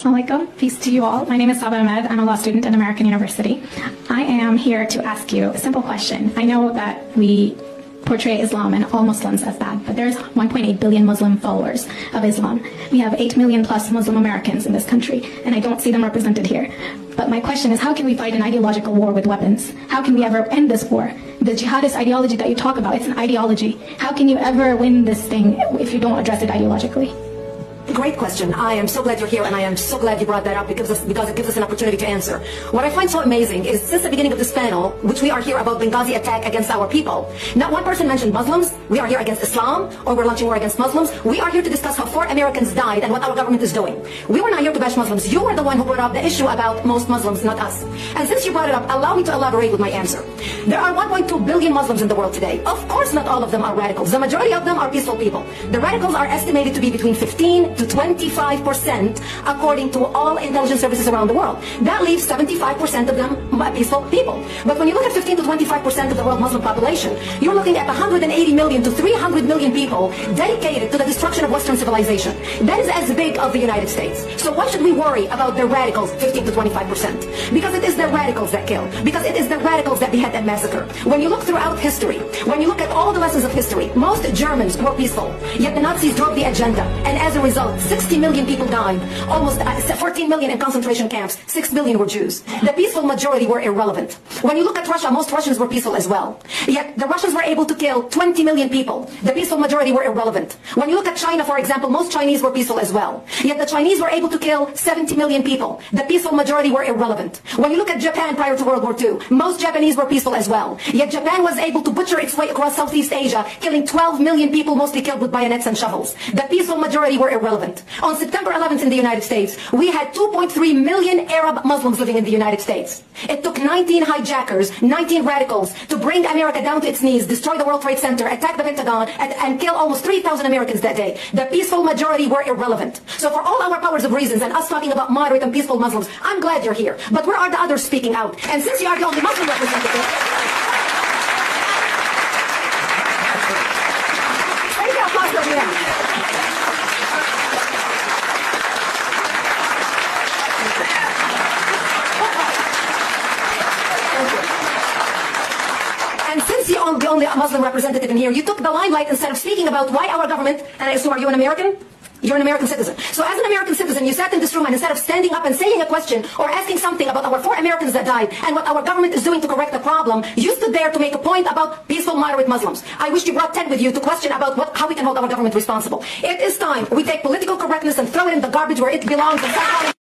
Assalamualaikum. Peace to you all. My name is Saba Ahmed. I'm a law student at American University. I am here to ask you a simple question. I know that we portray Islam and all Muslims as bad, but there's 1.8 billion Muslim followers of Islam. We have 8 million plus Muslim Americans in this country, and I don't see them represented here. But my question is, how can we fight an ideological war with weapons? How can we ever end this war? The jihadist ideology that you talk about, it's an ideology. How can you ever win this thing if you don't address it ideologically? Great question. I am so glad you're here, and I am so glad you brought that up because it gives us an opportunity to answer. What I find so amazing is since the beginning of this panel, which we are here about Benghazi attack against our people, not one person mentioned Muslims. We are here against Islam, or we're launching war against Muslims. We are here to discuss how 4 Americans died and what our government is doing. We were not here to bash Muslims. You were the one who brought up the issue about most Muslims, not us. And since you brought it up, allow me to elaborate with my answer. There are 1.2 billion Muslims in the world today. Of course, not all of them are radicals. The majority of them are peaceful people. The radicals are estimated to be between 15 to 25%, according to all intelligence services around the world. That leaves 75% of them peaceful people. But when you look at 15 to 25% of the world Muslim population, you're looking at 180 million to 300 million people dedicated to the destruction of Western civilization. That is as big as the United States. So why should we worry about the radicals, 15 to 25%? Because it is the radicals that kill. Because it is the radicals that behead and massacre. When you look throughout history, when you look at all the lessons of history, most Germans were peaceful, yet the Nazis drove the agenda. And as a result, 60 million people died, almost 14 million in concentration camps, 6 million were Jews. The peaceful majority were irrelevant. When you look at Russia, most Russians were peaceful as well. Yet the Russians were able to kill 20 million people. The peaceful majority were irrelevant. When you look at China, for example, most Chinese were peaceful as well. Yet the Chinese were able to kill 70 million people. The peaceful majority were irrelevant. When you look at Japan prior to World War II, most Japanese were peaceful as well. Yet Japan was able to butcher its way across Southeast Asia, killing 12 million people, mostly killed with bayonets and shovels. The peaceful majority were irrelevant. On September 11th in the United States, we had 2.3 million Arab Muslims living in the United States. It took 19 hijackers, 19 radicals to bring America down to its knees, destroy the World Trade Center, attack the Pentagon, and kill almost 3,000 Americans that day. The peaceful majority were irrelevant. So for all our powers of reasons and us talking about moderate and peaceful Muslims, I'm glad you're here. But where are the others speaking out? And since you are the only Muslim representative, take your applause for me. And since you're the only Muslim representative in here, you took the limelight instead of speaking about why our government, and I assume, are you an American? You're an American citizen. So as an American citizen, you sat in this room and instead of standing up and saying a question or asking something about our 4 Americans that died and what our government is doing to correct the problem, you stood there to make a point about peaceful, moderate Muslims. I wish you brought 10 with you to question about how we can hold our government responsible. It is time we take political correctness and throw it in the garbage where it belongs and start